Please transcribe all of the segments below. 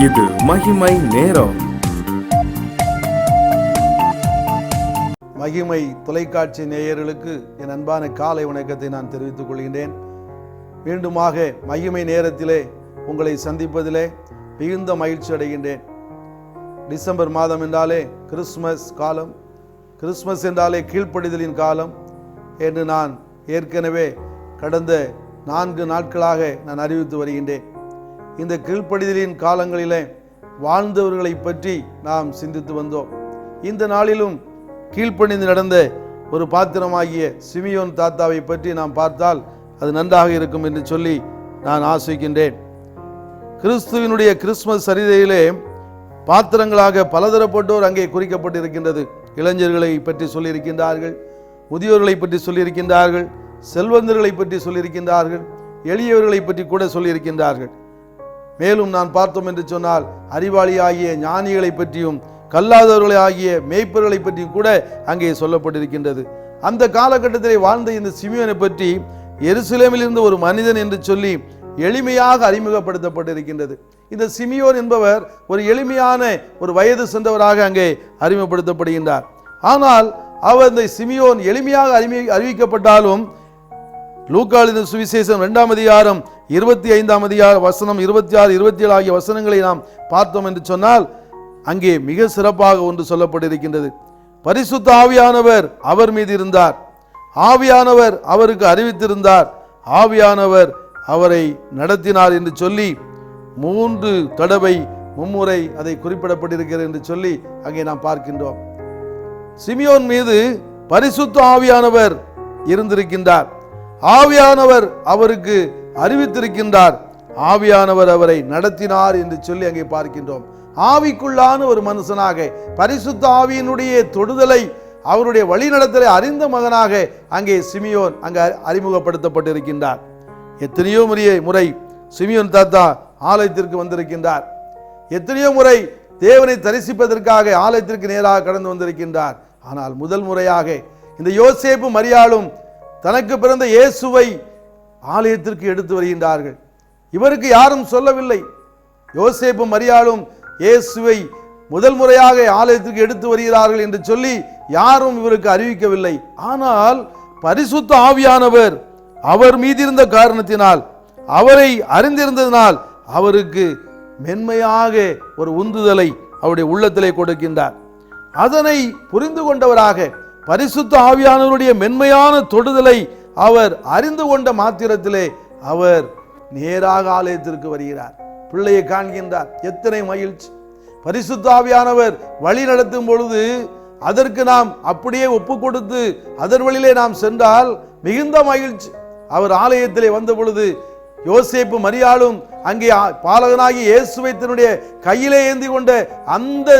இது மகிமை நேரம். மகிமை தொலைக்காட்சி நேயர்களுக்கு என் அன்பான காலை வணக்கத்தை நான் தெரிவித்துக் கொள்கின்றேன். மீண்டுமாக மகிமை நேரத்திலே உங்களை சந்திப்பதிலே மிகுந்த மகிழ்ச்சி அடைகின்றேன். டிசம்பர் மாதம் என்றாலே கிறிஸ்துமஸ் காலம், கிறிஸ்துமஸ் என்றாலே கீழ்ப்படிதலின் காலம் என்று நான் ஏற்கனவே கடந்த 4 நாட்களாக நான் அறிவித்து வருகின்றேன். இந்த கீழ்ப்படிதலின் காலங்களிலே வாழ்ந்தவர்களை பற்றி நாம் சிந்தித்து வந்தோம். இந்த நாளிலும் கீழ்ப்படிந்து நடந்த ஒரு பாத்திரமாகிய சிமியோன் தாத்தாவை பற்றி நாம் பார்த்தால் அது நன்றாக இருக்கும் என்று சொல்லி நான் ஆசிக்கின்றேன். கிறிஸ்துவினுடைய கிறிஸ்துமஸ் சரிதையிலே பாத்திரங்களாக பலதரப்பட்டோர் அங்கே குறிக்கப்பட்டிருக்கின்றது. இளைஞர்களை பற்றி சொல்லியிருக்கின்றார்கள், முதியோர்களை பற்றி சொல்லியிருக்கின்றார்கள், செல்வந்தர்களை பற்றி சொல்லியிருக்கின்றார்கள், எளியவர்களை பற்றி கூட சொல்லியிருக்கின்றார்கள். மேலும் நான் பார்த்தோம் என்று சொன்னால் அறிவாளி ஆகிய ஞானிகளை பற்றியும் கல்லாதவர்களை ஆகிய மேய்ப்பர்களை பற்றியும் கூட அங்கே சொல்லப்பட்டிருக்கின்றது. அந்த காலகட்டத்திலே வாழ்ந்த இந்த சிமியோனை பற்றி எருசலேமில் இருந்த ஒரு மனிதன் என்று சொல்லி எளிமையாக அறிமுகப்படுத்தப்பட்டிருக்கின்றது. இந்த சிமியோன் என்பவர் ஒரு எளிமையான ஒரு வயது சென்றவராக அங்கே அறிமுகப்படுத்தப்படுகின்றார். ஆனால் அவர் இந்த சிமியோன் எளிமையாக அறிவிக்கப்பட்டாலும் லூக்காவின் சுவிசேஷம் 2ஆம் அதிகாரம் 25ஆம் அதிகார வசனம் 26, 27 ஆகிய வசனங்களை நாம் பார்த்தோம் என்று சொன்னால் அங்கே மிக சிறப்பாக ஒன்று சொல்லப்பட்டிருக்கின்றது. பரிசுத்த ஆவியானவர் அவர் மீது இருந்தார், ஆவியானவர் அவருக்கு அறிவித்திருந்தார், ஆவியானவர் அவரை நடத்தினார் என்று சொல்லி 3 தடவை மும்முறை அதை குறிப்பிடப்பட்டிருக்கிறது என்று சொல்லி அங்கே நாம் பார்க்கின்றோம். சிமியோன் மீது பரிசுத்த ஆவியானவர் இருந்திருக்கின்றார், ஆவியானவர் அவருக்கு அறிவித்திருக்கின்றார், ஆவியானவர் அவரை நடத்தினார் என்று சொல்லி அங்கே பார்க்கின்றோம். ஆவிக்குள்ளான ஒரு மனுஷனாக பரிசுத்த ஆவியினுடைய தொடுதலை அவருடைய வழிநடத்தலை அறிந்த மகனாக அங்கே சிமியோன் அங்கே அறிமுகப்படுத்தப்பட்டிருக்கின்றார். எத்தனையோ முறை சிமியோன் தாத்தா ஆலயத்திற்கு வந்திருக்கின்றார், எத்தனையோ முறை தேவனை தரிசிப்பதற்காக ஆலயத்திற்கு நேராக கடந்து வந்திருக்கின்றார். ஆனால் முதல் முறையாக இந்த யோசேப்பு மரியாளும் தனக்கு பிறந்த இயேசுவை ஆலயத்திற்கு எடுத்து வருகின்றார்கள். இவருக்கு யாரும் சொல்லவில்லை. யோசேப்பு மரியாளும் இயேசுவை முதல் முறையாக ஆலயத்திற்கு எடுத்து வருகிறார்கள் என்று சொல்லி யாரும் இவருக்கு அறிவிக்கவில்லை. ஆனால் பரிசுத்த ஆவியானவர் அவர் மீதிருந்த காரணத்தினால், அவரை அறிந்திருந்ததினால் அவருக்கு மென்மையாக ஒரு உந்துதலை அவருடைய உள்ளத்திலே கொடுக்கின்றார். அதனை புரிந்து கொண்டவராக பரிசுத்த ஆவியானவருடைய மென்மையான தொடுதலை அவர் அறிந்து கொண்ட மாத்திரத்திலே அவர் நேராக ஆலயத்திற்கு வருகிறார், பிள்ளையை காண்கின்றார். எத்தனை மகிழ்ச்சி! பரிசுத்த ஆவியானவர் வழி நடத்தும் பொழுது அதற்கு நாம் அப்படியே ஒப்பு கொடுத்து அதன் வழியிலே நாம் சென்றால் மிகுந்த மகிழ்ச்சி. அவர் ஆலயத்திலே வந்த பொழுது யோசேப்பு மரியாளும் அங்கே பாலகனாகி இயேசுவை தன்னுடைய கையிலே ஏந்தி கொண்ட அந்த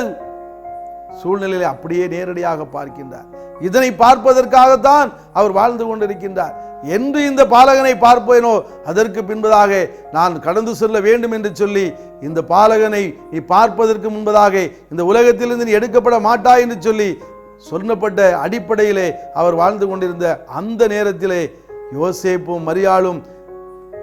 சூழ்நிலையை அப்படியே நேரடியாக பார்க்கின்றார். இதனை பார்ப்பதற்காகத்தான் அவர் வாழ்ந்து கொண்டிருக்கின்றார். என்று இந்த பாலகனை பார்ப்பேனோ அதற்கு பின்பதாக நான் கடந்து செல்ல வேண்டும் என்று சொல்லி இந்த பாலகனை நீ பார்ப்பதற்கு முன்பதாக இந்த உலகத்திலிருந்து நீ எடுக்கப்பட மாட்டாய் என்று சொல்லி சொல்லப்பட்ட அடிப்படையிலே அவர் வாழ்ந்து கொண்டிருந்த அந்த நேரத்திலே யோசேப்பும் மரியாளும்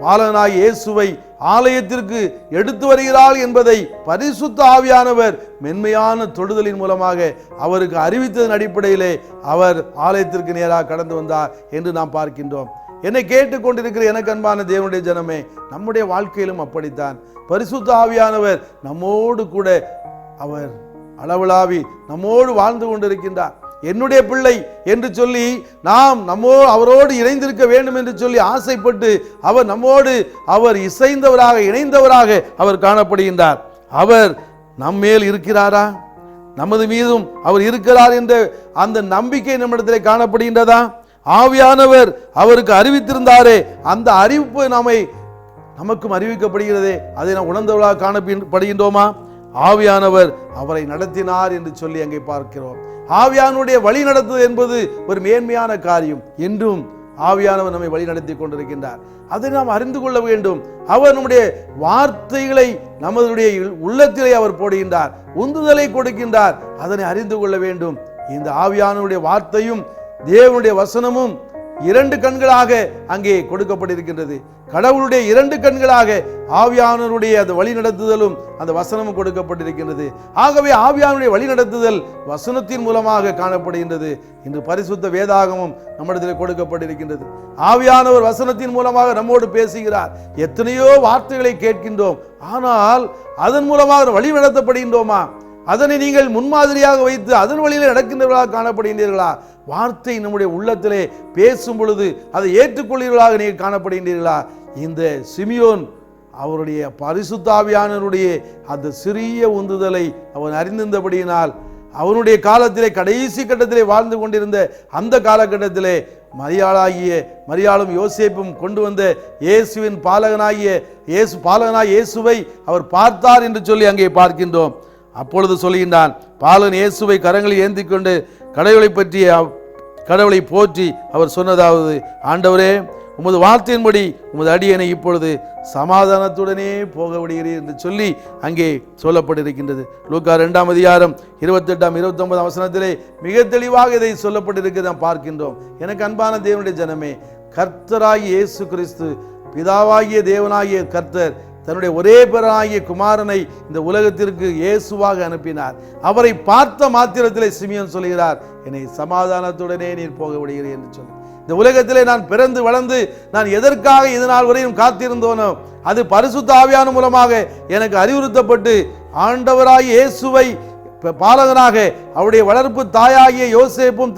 பாலகனாய் இயேசுவை ஆலயத்திற்கு எடுத்து வருகிறாள் என்பதை பரிசுத்த ஆவியானவர் மென்மையான தொடுதலின் மூலமாக அவருக்கு அறிவித்ததன் அடிப்படையிலே அவர் ஆலயத்திற்கு நேராக கடந்து வந்தார் என்று நாம் பார்க்கின்றோம். என்னை கேட்டுக்கொண்டிருக்கிற எனக்கு அன்பான தேவனுடைய ஜனமே, நம்முடைய வாழ்க்கையிலும் அப்படித்தான் பரிசுத்த ஆவியானவர் நம்மோடு கூட அவர் அளவலாவி நம்மோடு வாழ்ந்து கொண்டிருக்கின்றார். என்னுடைய பிள்ளை என்று சொல்லி நாம் அவரோடு இணைந்திருக்க வேண்டும் என்று சொல்லி ஆசைப்பட்டு அவர் நம்மோடு அவர் இசைந்தவராக இணைந்தவராக அவர் காணப்படுகின்றார். அவர் நம்மேல் இருக்கிறாரா? நமது மீதும் அவர் இருக்கிறார் என்ற அந்த நம்பிக்கை நம்மிடத்திலே காணப்படுகின்றதா? ஆவியானவர் அவருக்கு அறிவித்திருந்தாரே, அந்த அறிவிப்பு நமக்கும் அறிவிக்கப்படுகிறதே, அதை நாம் உணர்ந்தவர்களாக காணப்படுகின்றோமா? ஆவியானவர் அவரை நடத்தினார் என்று சொல்லி அங்கே பார்க்கிறோம். ஆவியானுடைய வழி நடத்துவது என்பது ஒரு மேன்மையான காரியம். என்றும் ஆவியானவர் நம்மை வழி நடத்தி கொண்டிருக்கின்றார். அதை நாம் அறிந்து கொள்ள வேண்டும். அவர் நம்முடைய வார்த்தைகளை நமது உள்ளத்திலே அவர் போடுகின்றார், உந்துதலை கொடுக்கின்றார். அதனை அறிந்து கொள்ள வேண்டும். இந்த ஆவியானவருடைய வார்த்தையும் தேவனுடைய வசனமும் இரண்டு கண்களாக அங்கே கொடுக்கப்பட்டிருக்கின்றது. கடவுளுடைய இரண்டு கண்களாக ஆவியானவருடைய அந்த வழிநடத்துதலும் அந்த வசனமும் கொடுக்கப்பட்டிருக்கின்றது. ஆகவே ஆவியானுடைய வழிநடத்துதல் வசனத்தின் மூலமாக காணப்படுகின்றது. இன்று பரிசுத்த வேதாகமும் நம்மிடத்தில் கொடுக்கப்பட்டிருக்கின்றது. ஆவியானவர் வசனத்தின் மூலமாக நம்மோடு பேசுகிறார். எத்தனையோ வார்த்தைகளை கேட்கின்றோம், ஆனால் அதன் மூலமாக வழி நடத்தப்படுகின்றோமா? அதனை நீங்கள் முன்மாதிரியாக வைத்து அதன் வழியில் நடக்கின்றவர்களாக காணப்படுகின்றீர்களா? வார்த்தை நம்முடைய உள்ளத்திலே பேசும் பொழுது அதை ஏற்றுக்கொள்கிறவர்களாக நீங்கள் காணப்படுகின்றீர்களா? இந்த சிமியோன் அவருடைய பரிசுத்த ஆவியானவருடைய அந்த சிறிய உந்துதலை அவன் அறிந்திருந்தபடியினால் அவனுடைய காலத்திலே கடைசி கட்டத்திலே வாழ்ந்து கொண்டிருந்த அந்த காலகட்டத்திலே மரியாளும் யோசேப்பும் கொண்டு வந்த இயேசுவின் பாலகனாகிய இயேசுவை அவர் பார்த்தார் என்று சொல்லி அங்கே பார்க்கின்றோம். அப்பொழுது சொல்கின்றான், பாலன் இயேசுவை கரங்களில் ஏந்தி கொண்டு கடவுளை போற்றி அவர் சொன்னதாவது, ஆண்டவரே, உமது வார்த்தையின்படி உமது அடியனை இப்பொழுது சமாதானத்துடனே போக விடுகிறீர் என்று சொல்லி அங்கே சொல்லப்பட்டிருக்கின்றது. லூக்கா 2ஆம் அதிகாரம் 28-29 வசனத்திலே மிக தெளிவாக இதை சொல்லப்பட்டிருக்கிறது நாம் பார்க்கின்றோம். எனக்கு அன்பான தேவனுடைய ஜனமே, கர்த்தராகிய இயேசு கிறிஸ்து, பிதாவாகிய தேவனாகிய கர்த்தர் தன்னுடைய ஒரே பேராகிய குமாரனை இந்த உலகத்திற்கு இயேசுவாக அனுப்பினார். அவரை பார்த்த மாத்திரத்திலே சிமியோன் சொல்கிறார், என்னை சமாதானத்துடனே நீர் போக விடுகிறீர் என்று சொல்லி. இந்த உலகத்திலே நான் பிறந்து வளர்ந்து நான் எதற்காக இதனால் வரையும் காத்திருந்தோனோ அது பரிசுத்த ஆவியான மூலமாக எனக்கு அறிவுறுத்தப்பட்டு ஆண்டவராகிய இயேசுவை பாலகனாக அவருடைய வளர்ப்பு தாயாகிய யோசேப்பும்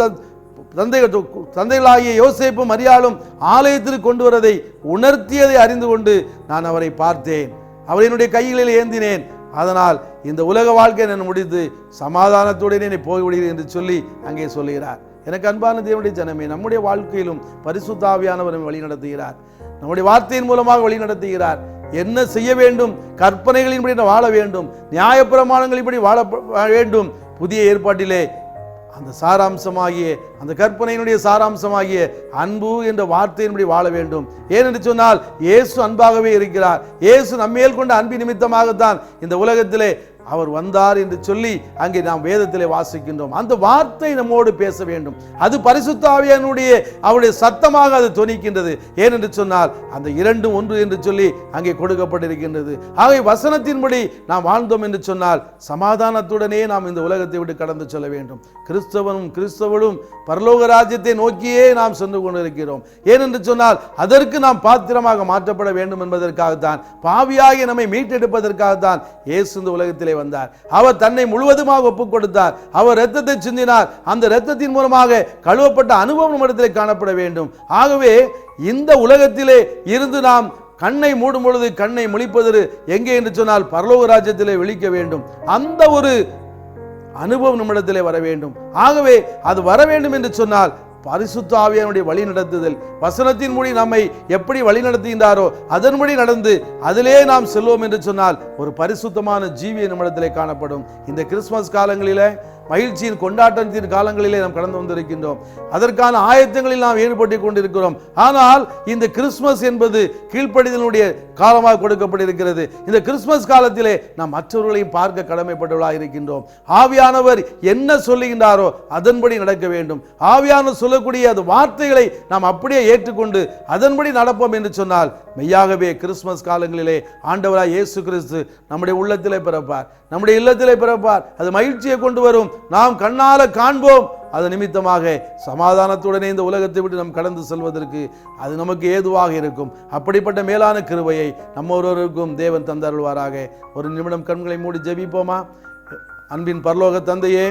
தந்தைகளாகிய யோசேப்பும் மரியாளும் ஆலயத்திற்கு கொண்டு வரதை உணர்த்தியதை அறிந்து கொண்டு நான் அவரை பார்த்தேன், அவரை என்னுடைய கைகளில் ஏந்தினேன். அதனால் இந்த உலக வாழ்க்கை நான் முடித்து சமாதானத்துடனே போய்விடுகிறேன் என்று சொல்லி அங்கே சொல்லுகிறார். எனக்கு அன்பான தேவனுடைய ஜனமே, நம்முடைய வாழ்க்கையிலும் பரிசுத்த ஆவியானவர் வழி நடத்துகிறார். நம்முடைய வார்த்தையின் மூலமாக வழி நடத்துகிறார். என்ன செய்ய வேண்டும், கற்பனைகளின்படி வாழ வேண்டும், நியாயப்பிரமாணங்களின்படி வாழ வேண்டும். புதிய ஏற்பாட்டிலே அந்த சாராம்சமாகிய அந்த கற்பனையினுடைய சாராம்சமாகிய அன்பு என்ற வார்த்தையின்படி வாழ வேண்டும். ஏனென்று சொன்னால் இயேசு அன்பாகவே இருக்கிறார். இயேசு நம்மேல் கொண்ட அன்பின் நிமித்தமாகத்தான் இந்த உலகத்திலே அவர் வந்தார் என்று சொல்லி அங்கே நாம் வேதத்திலே வாசிக்கின்றோம். அந்த வார்த்தை நம்மோடு பேச வேண்டும். அது பரிசுத்த ஆவியானுடைய அவருடைய சத்தமாக அது தொனிக்கின்றது. ஏனென்று சொன்னால் அந்த இரண்டும் ஒன்று என்று சொல்லி அங்கே கொடுக்கப்பட்டிருக்கின்றது. ஆகவே வசனத்தின்படி நாம் வாழ்ந்தோம் என்று சொன்னால் சமாதானத்துடனே நாம் இந்த உலகத்தை விட்டு கடந்து செல்ல வேண்டும். கிறிஸ்தவனும் பரலோக ராஜ்யத்தை நோக்கியே நாம் சென்று கொண்டிருக்கிறோம். ஏனென்று சொன்னால் அதற்கு நாம் பாத்திரமாக மாற்றப்பட வேண்டும் என்பதற்காகத்தான், பாவியாகி நம்மை மீட்டெடுப்பதற்காகத்தான் இயேசு இந்த உலகத்திலே வந்தார். அவர் தன்னை முழுவதுமாக ஒப்புக் கொடுத்தார். அவர் இரத்தத்தை சிந்தினார். அந்த இரத்தத்தின் மூலமாக கழுவப்பட்ட அனுபவம் நம்மிடத்திலே காணப்பட வேண்டும். ஆகவே இந்த உலகத்திலே இருந்து நாம் கண்ணை மூடும் பொழுது கண்ணை முழிப்பது எங்கே என்று சொன்னால் பரலோக ராஜ்யத்திலே விழிக்க வேண்டும். அந்த ஒரு அனுபவம் நம்மிடத்திலே வர வேண்டும். ஆகவே அது வர வேண்டும் என்று சொன்னால் பரிசுத்த ஆவியானுடைய வழி நடத்துதல், வசனத்தின் மூடி நம்மை எப்படி வழி நடத்துகின்றாரோ அதன்படி நடந்து அதிலே நாம் செல்வோம் என்று சொன்னால் ஒரு பரிசுத்தமான ஜீவிய நம்மிடத்திலே காணப்படும். இந்த கிறிஸ்துமஸ் காலங்களிலே, மகிழ்ச்சியின் கொண்டாட்டத்தின் காலங்களிலே நாம் கடந்து வந்திருக்கின்றோம். அதற்கான ஆயத்தங்களில் நாம் ஈடுபட்டு கொண்டிருக்கிறோம். ஆனால் இந்த கிறிஸ்துமஸ் என்பது கீழ்ப்படிதலுடைய காலமாக கொடுக்கப்பட்டிருக்கிறது. இந்த கிறிஸ்துமஸ் காலத்திலே நாம் மற்றவர்களையும் பார்க்க கடமைப்பட்டவர்களாக இருக்கின்றோம். ஆவியானவர் என்ன சொல்லுகின்றாரோ அதன்படி நடக்க வேண்டும். ஆவியானவர் சொல்லக்கூடிய அந்த வார்த்தைகளை நாம் அப்படியே ஏற்றுக்கொண்டு அதன்படி நடப்போம் என்று சொன்னால் மெய்யாகவே கிறிஸ்துமஸ் காலங்களிலே ஆண்டவராய் இயேசு கிறிஸ்து நம்முடைய உள்ளத்திலே பிறப்பார், நம்முடைய இல்லத்திலே பிறப்பார். அது மகிழ்ச்சியை கொண்டு வரும். நாம் கண்ணால காண்போம். அது நிமித்தமாக சமாதானத்துடனே இந்த உலகத்தை விட்டு நாம் கடந்து செல்வதற்கு அது நமக்கு ஏதுவாக இருக்கும். அப்படிப்பட்ட மேலான கிருபையை நம்ம ஒருவருக்கும் தேவன் தந்தருள்வாராக. ஒரு நிமிடம் கண்களை மூடி ஜெபிப்போமா? அன்பின் பரலோக தந்தையே,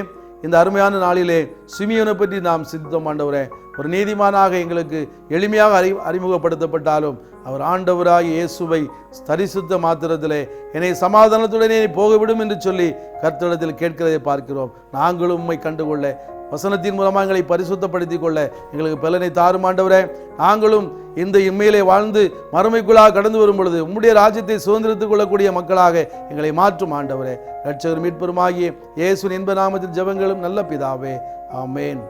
இந்த அருமையான நாளிலே சிமியோனை பற்றி நாம் சிந்தித்தோம். ஆண்டவரே, ஒரு நீதிமானாக எங்களுக்கு எளிமையாக அறிமுகப்படுத்தப்பட்டாலும் அவர் ஆண்டவராகிய இயேசுவை தரிசித்த மாத்திரத்திலே என்னை சமாதானத்துடனே போகவிடும் என்று சொல்லி கர்த்தரிடத்தில் கேட்கிறதை பார்க்கிறோம். நாங்களும் உம்மை கண்டுகொள்ள, வசனத்தின் மூலமாக எங்களை பரிசுத்தப்படுத்திக் கொள்ள எங்களுக்கு பலனை தாரும் ஆண்டவரே. நாங்களும் இந்த இம்மையிலே வாழ்ந்து மறுமைக்குள்ளாக கடந்து வரும் பொழுது உம்முடைய ராஜ்யத்தை சுதந்திரித்துக் கொள்ளக்கூடிய மக்களாக எங்களை மாற்றும் ஆண்டவரே. இரட்சகர் மீட்பெருமாகிய இயேசுவின் இன்ப நாமத்தில் ஜெபங்களும் நல்ல பிதாவே, ஆமென்.